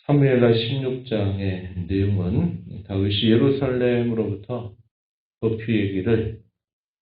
사무엘하 16장의 내용은 다윗이 예루살렘으로부터 도피의 길을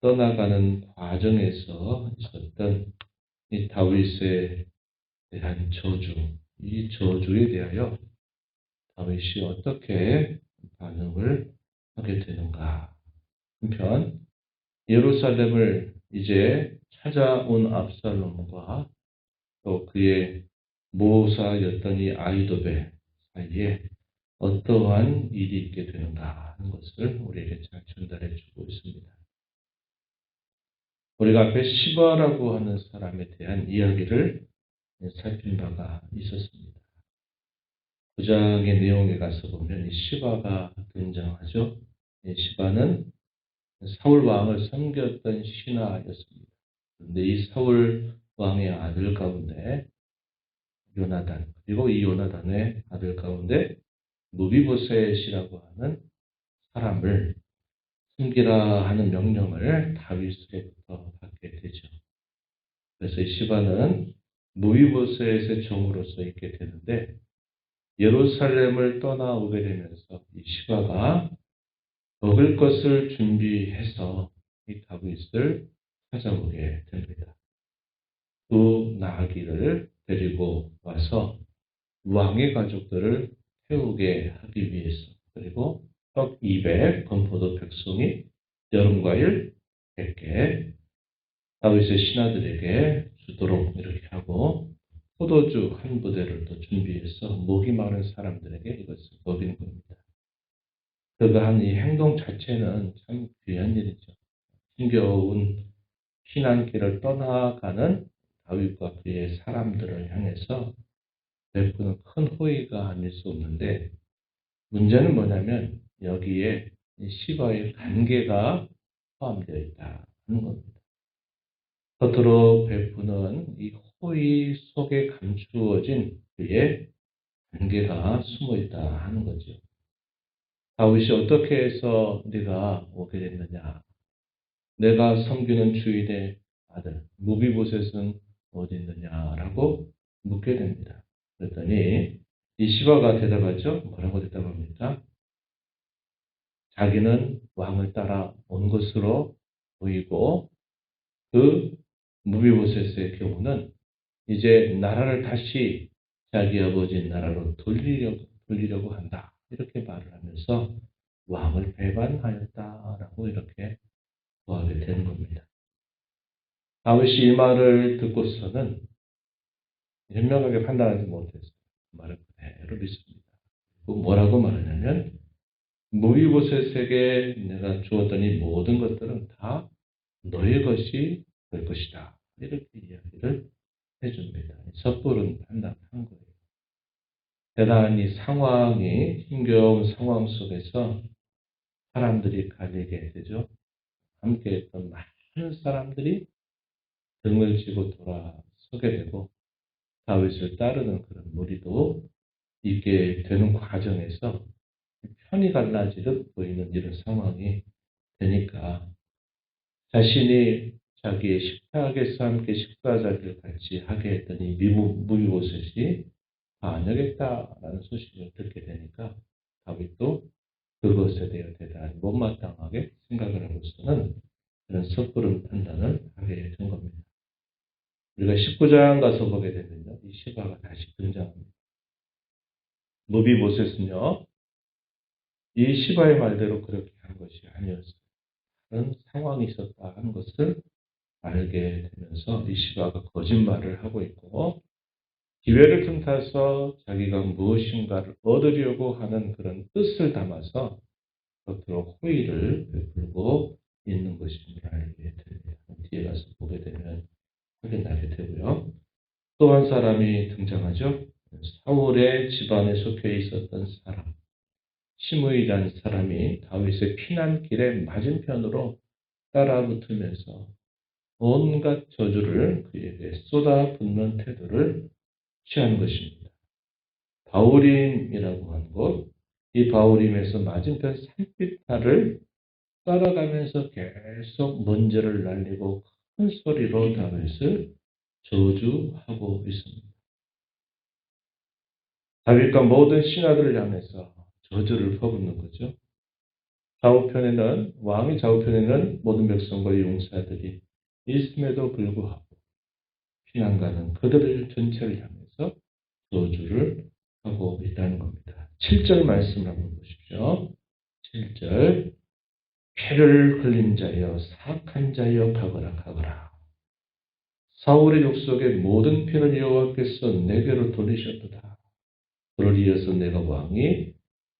떠나가는 과정에서 있었던 이 다윗에 대한 저주, 이 저주에 대하여 다윗이 어떻게 반응을 하게 되는가. 한편 예루살렘을 이제 찾아온 압살롬과 또 그의 모사였던 이 아히도벨 사이에 어떠한 일이 있게 되는가 하는 것을 우리에게 잘 전달해 주고 있습니다. 우리가 앞에 시바라고 하는 사람에 대한 이야기를 살핀 바가 있었습니다. 9장의 내용에 가서 보면 이 시바가 등장하죠. 이 시바는 사울 왕을 섬겼던 신하였습니다. 그런데 이 사울 왕의 아들 가운데 요나단, 그리고 이 요나단의 아들 가운데 무비보셋이라고 하는 사람을 숨기라 하는 명령을 다윗에게부터 받게 되죠. 그래서 이 시바는 무비보셋의 종으로서 있게 되는데 예루살렘을 떠나오게 되면서 이 시바가 먹을 것을 준비해서 이 다윗을 찾아오게 됩니다. 두 나귀를 데리고 와서 왕의 가족들을 태우게 하기 위해서, 그리고 떡 200, 건포도 100송이, 여름과일 100개, 다윗의 신하들에게 주도록 이렇게 하고 포도주 한 부대를 또 준비해서 목이 마른 사람들에게 이것을 먹이는 겁니다. 그가 한 이 행동 자체는 참 귀한 일이죠. 힘겨운 피난길을 떠나가는 다윗과 그의 사람들을 향해서 베푸는 큰 호의가 아닐 수 없는데, 문제는 뭐냐면 여기에 시바의 관계가 포함되어 있다는 겁니다. 겉으로 베푸는 이 호의 속에 감추어진 그의 관계가 숨어 있다 하는 거죠. 다윗이 어떻게 해서 네가 오게 됐느냐? 내가 섬기는 주인의 아들 무비보셋은 어디 있느냐라고 묻게 됩니다. 그랬더니 이 시바가 대답하죠. 뭐라고 대답합니까? 자기는 왕을 따라 온 것으로 보이고 그 무비보셋의 경우는 이제 나라를 다시 자기 아버지 나라로 돌리려고 한다. 이렇게 말을 하면서 왕을 배반하였다라고 이렇게 고하게 되는 겁니다. 다윗이 이 말을 듣고서는 현명하게 판단하지 못했어요. 말을 그대로 믿습니다. 뭐라고 말하냐면 무비보셋에게 내가 주었던 이 모든 것들은 다 너의 것이 될 것이다. 이렇게 이야기를 해줍니다. 섣부른 판단한 거예요. 대단히 상황이 힘겨운 상황 속에서 사람들이 갈리게 되죠. 함께했던 많은 사람들이 등을 쥐고 돌아서게 되고 다윗을 따르는 그런 무리도 있게 되는 과정에서 편이 갈라지듯 보이는 이런 상황이 되니까 자신이 자기의 식탁에서 함께 식사 자리를 같이 하게 했던 이 무비보셋이 반역했다라는 소식을 듣게 되니까 다윗도 그것에 대해 대단히 못마땅하게 생각을 하고서는 그런 섣부른 판단을 하게 된 겁니다. 우리가 19장 가서 보게 되면요, 이 시바가 다시 등장합니다. 무비보셋은요, 이 시바의 말대로 그렇게 한 것이 아니었어요. 그런 상황이 있었다 하는 것을 알게 되면서 이 시바가 거짓말을 하고 있고 기회를 틈타서 자기가 무엇인가를 얻으려고 하는 그런 뜻을 담아서 겉으로 호의를 베풀고 있는 것임을 알게 됩니다. 뒤에 가서 보게 되면 확인하게 되고요. 또 한 사람이 등장하죠. 사울의 집안에 속해 있었던 사람, 시므이라는 사람이 다윗의 피난길의 맞은편으로 따라붙으면서 온갖 저주를 그에게 쏟아붓는 태도를 취한 것입니다. 바울임이라고 한 곳, 이 바울임에서 맞은편 산비탈을 따라가면서 계속 먼지를 날리고 큰 소리로 다윗을 저주하고 있습니다. 다윗과 모든 신하들을 향해서 저주를 퍼붓는 거죠. 왕의 좌우편에는 모든 백성과 용사들이 있음에도 불구하고 피난가는 그들을 전체를 향해서 저주를 하고 있다는 겁니다. 7절 말씀을 한번 보십시오. 7절 피를 흘린 자여 사악한 자여 가거라 가거라. 사울의 족속의 모든 피를 여호와께서 내게로 돌리셨도다. 그를 이어서 내가 왕이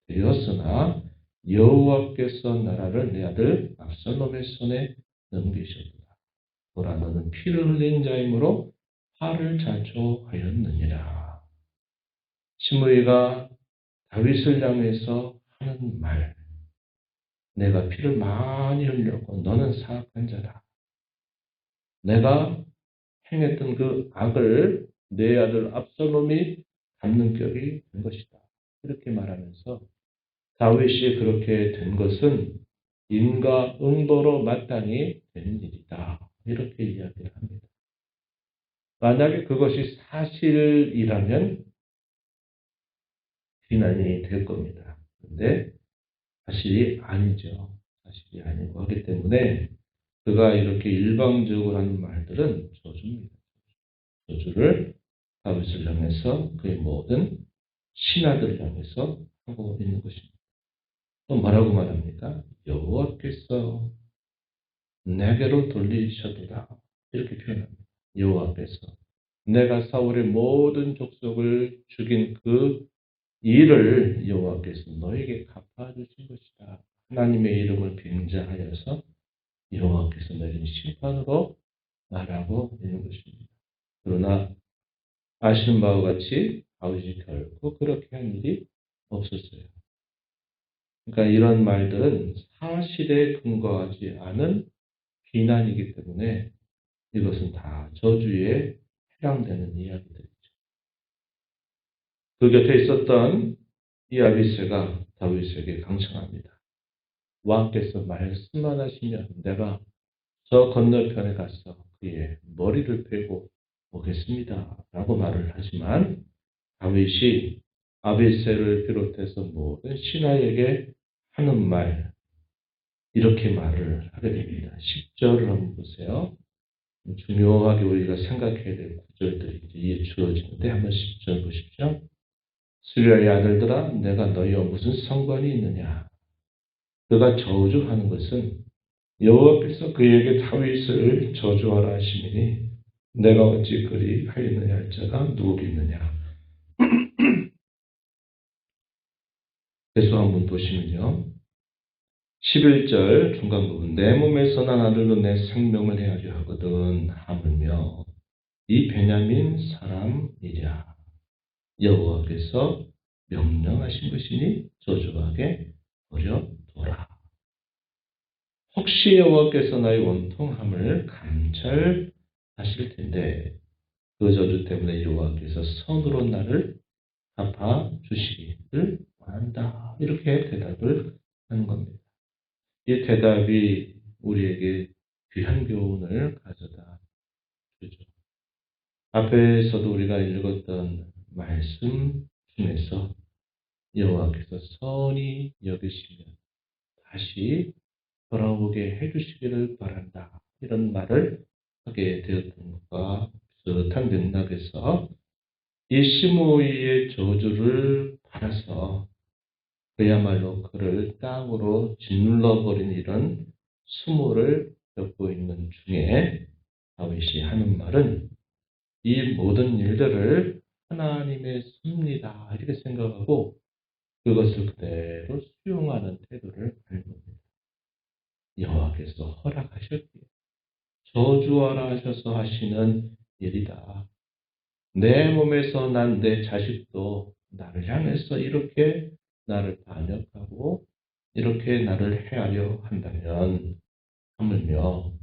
되었으나 여호와께서 나라를 내 아들 압살롬의 손에 넘기셨도다. 보라 너는 피를 흘린 자이므로 화를 자초하였느니라. 시므이가 다윗을 향해서 하는 말, 내가 피를 많이 흘렸고 너는 사악한 자다. 내가 행했던 그 악을 내 아들 압살롬이 갚는 격이 된 것이다. 이렇게 말하면서 다윗이 그렇게 된 것은 인과응보로 마땅히 되는 일이다. 이렇게 이야기를 합니다. 만약에 그것이 사실이라면 비난이 될 겁니다. 그런데 사실이 아니죠. 사실이 아니고 하기 때문에 그가 이렇게 일방적으로 하는 말들은 저주입니다. 저주를 다윗을 향해서 그의 모든 신하들을 향해서 하고 있는 것입니다. 또 뭐라고 말합니까? 여호와께서 내게로 돌리셨도다. 이렇게 표현합니다. 여호와께서 내가 사울의 모든 족속을 죽인 그 일을 여호와께서 너에게 갚아주신 것이다. 하나님의 이름을 빙자하여서 여호와께서 내린 심판으로 말하고 있는 것입니다. 그러나 아시는 바와 같이 다윗이 결코 그렇게 한 일이 없었어요. 그러니까 이런 말들은 사실에 근거하지 않은 비난이기 때문에 이것은 다 저주에 해당되는 이야기들이죠. 그 곁에 있었던 이 아비새가 다윗에게 강청합니다. 왕께서 말씀만 하시면 내가 저 건너편에 가서 그의 머리를 베고 오겠습니다. 라고 말을 하지만 다윗이 아비새를 비롯해서 모든 신하에게 하는 말, 이렇게 말을 하게 됩니다. 10절을 한번 보세요. 중요하게 우리가 생각해야 될 구절들이 이제 주어지는데 한번 10절 보십시오. 스리아의 아들들아 내가 너희와 무슨 상관이 있느냐. 그가 저주하는 것은 여호와께서 그에게 다윗을 저주하라 하시니 내가 어찌 그리 하였느냐 할 자가 누구겠느냐. 계속 한번 보시면요. 11절 중간 부분 내 몸에서 난 아들로 내 생명을 헤아려 하거든 하물며 이 베냐민 사람이랴. 여호와께서 명령하신 것이니 저주하게 버려둬라. 혹시 여호와께서 나의 원통함을 감찰하실 텐데 그 저주 때문에 여호와께서 선으로 나를 갚아주시기를 원한다. 이렇게 대답을 하는 겁니다. 이 대답이 우리에게 귀한 교훈을 가져다 주죠. 앞에서도 우리가 읽었던 말씀 중에서 여호와께서 선히 여기시면 다시 돌아오게 해주시기를 바란다. 이런 말을 하게 되었던 것과 비슷한 맥락에서 이 시므이의 저주를 받아서 그야말로 그를 땅으로 짓눌러버린 이런 수모를 겪고 있는 중에 다윗이 하는 말은 이 모든 일들을 하나님의 섭니다. 이렇게 생각하고 그것을 그대로 수용하는 태도를 하는 겁니다. 여호와께서 허락하셨기에 저주하라 하셔서 하시는 일이다. 내 몸에서 난 내 자식도 나를 향해서 이렇게 나를 반역하고 이렇게 나를 해하려 한다면 하물며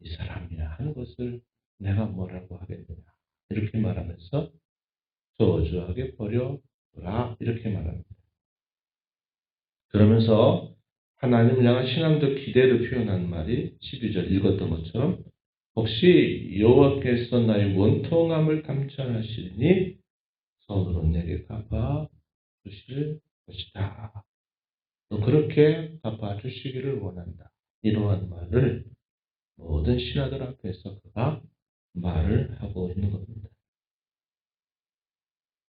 이 사람이야 하는 것을 내가 뭐라고 하겠느냐. 이렇게 말하면서 저주하게 버려라. 이렇게 말합니다. 그러면서 하나님을 향한 신앙적 기대를 표현한 말이 12절 읽었던 것처럼 혹시 여호와께서 나의 원통함을 감찰하시니 선으로 내게 갚아 주실 것이다. 또 그렇게 갚아주시기를 원한다. 이러한 말을 모든 신하들 앞에서 그가 말을 하고 있는 겁니다.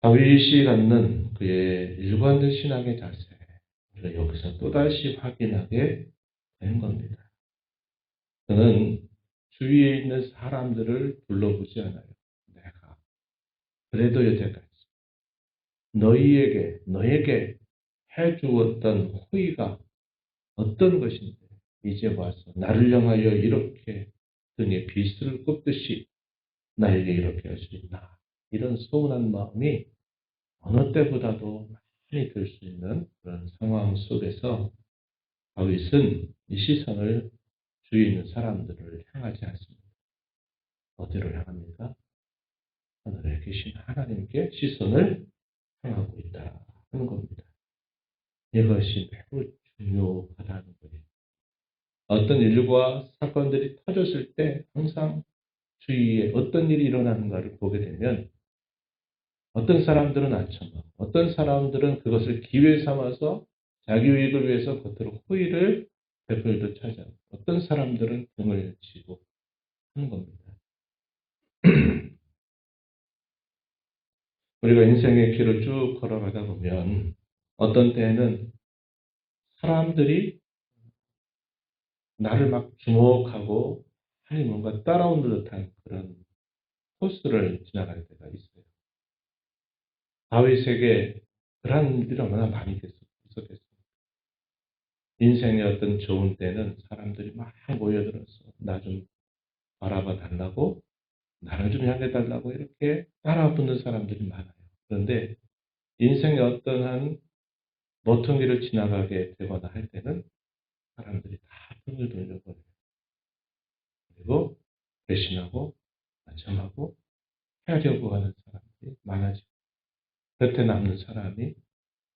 다윗이 갖는 그의 일관된 신앙의 자세, 우리가 여기서 또다시 확인하게 되는 겁니다. 그는 주위에 있는 사람들을 둘러보지 않아요. 내가 그래도 여태까지 너에게 해주었던 호의가 어떤 것인데 이제 와서 나를 향하여 이렇게 등에 비수를 꼽듯이 나에게 이렇게 할 수 있나. 이런 서운한 마음이 어느 때보다도 많이 들 수 있는 그런 상황 속에서 다윗은 이 시선을 주위에 있는 사람들을 향하지 않습니다. 어디로 향합니까? 하늘에 계신 하나님께 시선을 향하고 있다 하는 겁니다. 이것이 매우 중요하다는 거예요. 어떤 일과 사건들이 터졌을 때 항상 주위에 어떤 일이 일어나는가를 보게 되면 어떤 사람들은 아첨하고 어떤 사람들은 그것을 기회 삼아서 자기 이익을 위해서 겉으로 호의를 베풀듯 찾아오고 어떤 사람들은 등을 치고 하는 겁니다. 우리가 인생의 길을 쭉 걸어가다 보면 어떤 때에는 사람들이 나를 막 주목하고 아니 뭔가 따라오는 듯한 그런 코스를 지나갈 때가 있어요. 다윗에게 그런 일들이 얼마나 많이 있었겠어요. 인생의 어떤 좋은 때는 사람들이 막 모여들어서 나 좀 바라봐 달라고 나를 좀 향해 달라고 이렇게 따라붙는 사람들이 많아요. 그런데 인생의 어떠한 모퉁이를 지나가게 되거나 할 때는 사람들이 다 등을 돌려버려요. 그리고 배신하고 아첨하고 하려고 하는 사람들이 많아지고 곁에 남는 사람이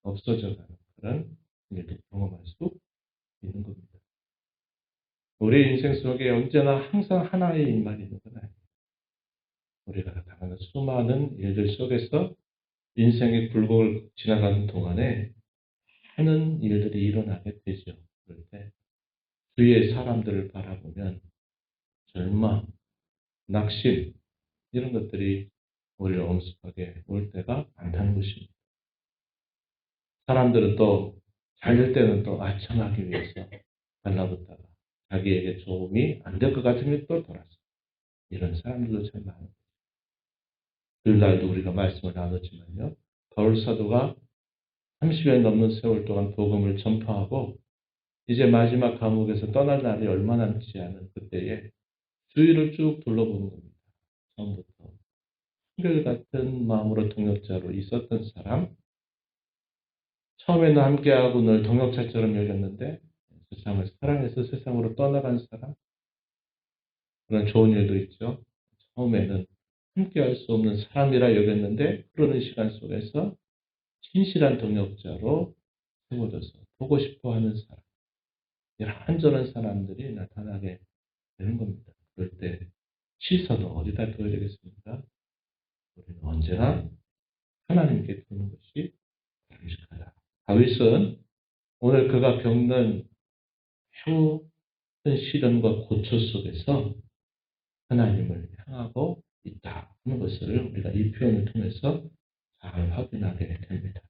없어져가는 그런 일도 경험할 수 있는 겁니다. 우리 인생 속에 언제나 항상 하나의 일만 있는 건 아니에요. 우리가 당하는 수많은 일들 속에서 인생의 굴곡을 지나가는 동안에 많은 일들이 일어나게 되죠. 그럴 때 주위의 사람들을 바라보면 절망, 낙심 이런 것들이 우리를 엄습하게 올 때가 많다는 것입니다. 사람들은 또 잘 될 때는 또 아첨하기 위해서 달라붙다가 자기에게 도움이 안 될 것 같으면 또 돌아서 이런 사람들도 참 많아요. 그날도 우리가 말씀을 나눴지만요. 바울 사도가 30년 넘는 세월 동안 복음을 전파하고 이제 마지막 감옥에서 떠날 날이 얼마 남지 않은 그때에 주위를 쭉 둘러보는 겁니다. 처음부터 한결같은 마음으로 동역자로 있었던 사람, 처음에는 함께하고 늘 동역자처럼 여겼는데 세상을 사랑해서 세상으로 떠나간 사람, 그런 좋은 일도 있죠. 처음에는 함께할 수 없는 사람이라 여겼는데 그러는 시간 속에서 진실한 동역자로 세워져서 보고 싶어하는 사람, 이런저런 사람들이 나타나게 되는 겁니다. 그럴 때 시선을 어디다 둬야 되겠습니까? 우리는 언제나 하나님께 두는 것이 바람직하다. 다윗은 오늘 그가 겪는 매우 큰 시련과 고초 속에서 하나님을 향하고 있다 하는 것을 우리가 이 표현을 통해서 잘 확인하게 됩니다.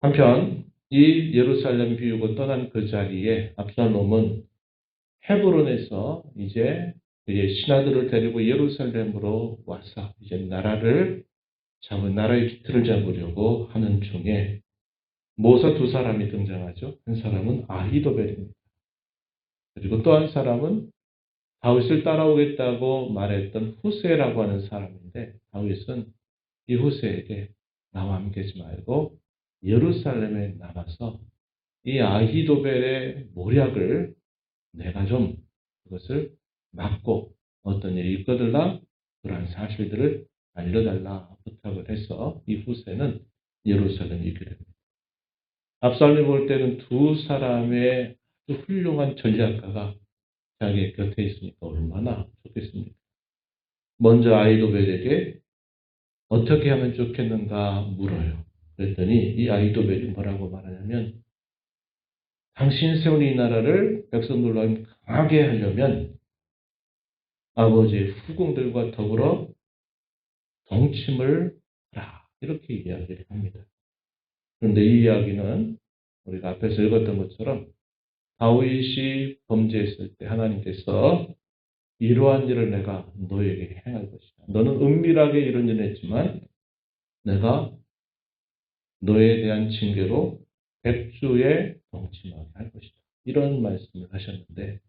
한편 이 예루살렘 비우고 떠난 그 자리에 압살롬은 헤브론에서 이제 그의 신하들을 데리고 예루살렘으로 와서 이제 나라의 기틀을 잡으려고 하는 중에 모사 두 사람이 등장하죠. 한 사람은 아히도벨입니다. 그리고 또 한 사람은 다윗을 따라오겠다고 말했던 후세라고 하는 사람인데 다윗은 이 후세에게 나와 함께하지 말고 예루살렘에 남아서 이 아히도벨의 모략을 내가 좀 그것을 막고 어떤 일이 있거들라 그러한 사실들을 알려달라 부탁을 해서 이 후세는 예루살렘에 있게 됩니다. 압살롬이 볼 때는 두 사람의 아주 훌륭한 전략가가 자기 곁에 있으니까 얼마나 좋겠습니까? 먼저 아히도벨에게 어떻게 하면 좋겠는가 물어요. 그랬더니 이 아히도벨이 뭐라고 말하냐면 당신 세운 이 나라를 백성들로 강하게 하려면 아버지의 후궁들과 더불어 동침을 하라. 이렇게 이야기를 합니다. 그런데 이 이야기는 우리가 앞에서 읽었던 것처럼 다윗이 범죄했을 때 하나님께서 이러한 일을 내가 너에게 행할 것이다. 너는 은밀하게 이런 일을 했지만 내가 너에 대한 징계로 백주에 동침하게 할 것이다. 이런 말씀을 하셨는데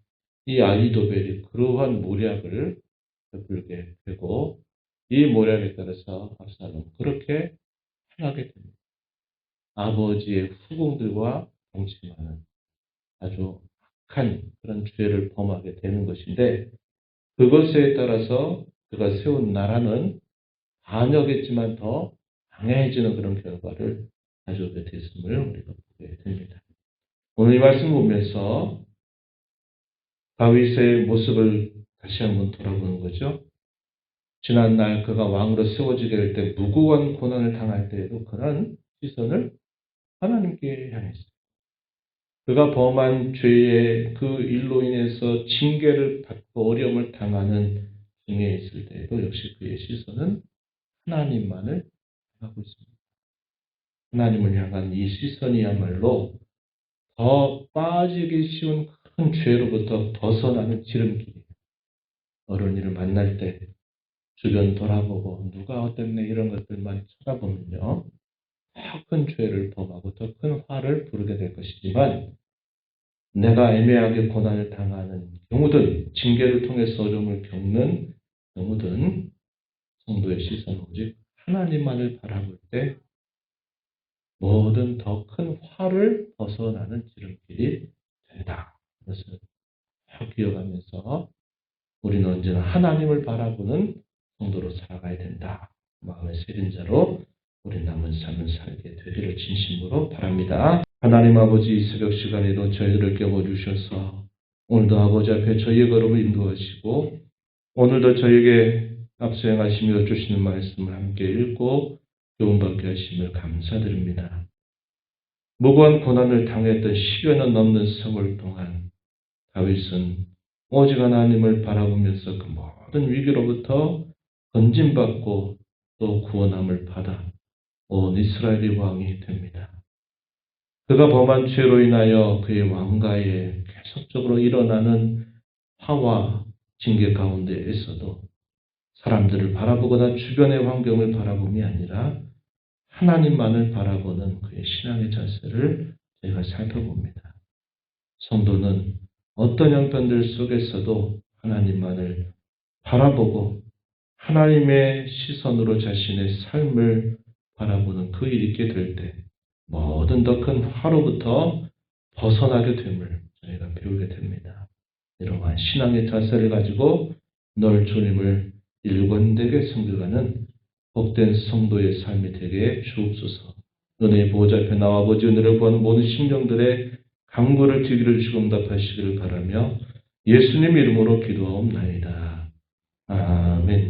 이 아히도벨이 그러한 모략을 베풀게 되고 이 모략에 따라서 압살롬은 그렇게 행하게 됩니다. 아버지의 후궁들과 동침하는 아주 악한 그런 죄를 범하게 되는 것인데 그것에 따라서 그가 세운 나라는 반역했지만 더 강해지는 그런 결과를 가져오게 됐음을 우리가 보게 됩니다. 오늘 이 말씀 보면서 다윗의 모습을 다시 한번 돌아보는 거죠. 지난날 그가 왕으로 세워지게 될 때 무고한 고난을 당할 때에도 그런 시선을 하나님께 향했어요. 그가 범한 죄의 그 일로 인해서 징계를 받고 어려움을 당하는 중에 있을 때에도 역시 그의 시선은 하나님만을 향하고 있습니다. 하나님을 향한 이 시선이야말로 더 빠지기 쉬운 큰 죄로부터 벗어나는 지름길이에요. 어른이를 만날 때 주변 돌아보고 누가 어땠네 이런 것들만 쳐다보면요. 더 큰 죄를 범하고 더 큰 화를 부르게 될 것이지만 내가 애매하게 고난을 당하는 경우든 징계를 통해서 어려움을 겪는 경우든 성도의 시선은 오직 하나님만을 바라볼 때 뭐든 더 큰 화를 벗어나는 지름길이 된다. 그것을 기억하면서 우리는 언제나 하나님을 바라보는 성도로 살아가야 된다. 마음의 새긴 자로 우리 남은 삶을 살게 되기를 진심으로 바랍니다. 하나님 아버지 이 새벽 시간에도 저희들을 깨워주셔서 오늘도 아버지 앞에 저희의 걸음을 인도하시고 오늘도 저에게 앞서 행하시며 주시는 말씀을 함께 읽고 교훈받게 하심을 감사드립니다. 무고한 고난을 당했던 10여 년 넘는 세월 동안 다윗은 오직 하나님을 바라보면서 그 모든 위기로부터 건진받고 또 구원함을 받아 온 이스라엘의 왕이 됩니다. 그가 범한 죄로 인하여 그의 왕가에 계속적으로 일어나는 화와 징계 가운데에서도 사람들을 바라보거나 주변의 환경을 바라봄이 아니라 하나님만을 바라보는 그의 신앙의 자세를 저희가 살펴봅니다. 성도는 어떤 형편들 속에서도 하나님만을 바라보고 하나님의 시선으로 자신의 삶을 바라보는 그 일이 있게 될 때 뭐든 더 큰 화로부터 벗어나게 됨을 저희가 배우게 됩니다. 이러한 신앙의 자세를 가지고 널 주님을 일관되게 섬겨가는 복된 성도의 삶이 되게 주옵소서. 은혜의 보호자 앞에 나와 아버지 은혜를 구하는 모든 심령들의 간구를 뒤기를 주시고 응답하시기를 바라며 예수님 이름으로 기도하옵나이다. 아멘.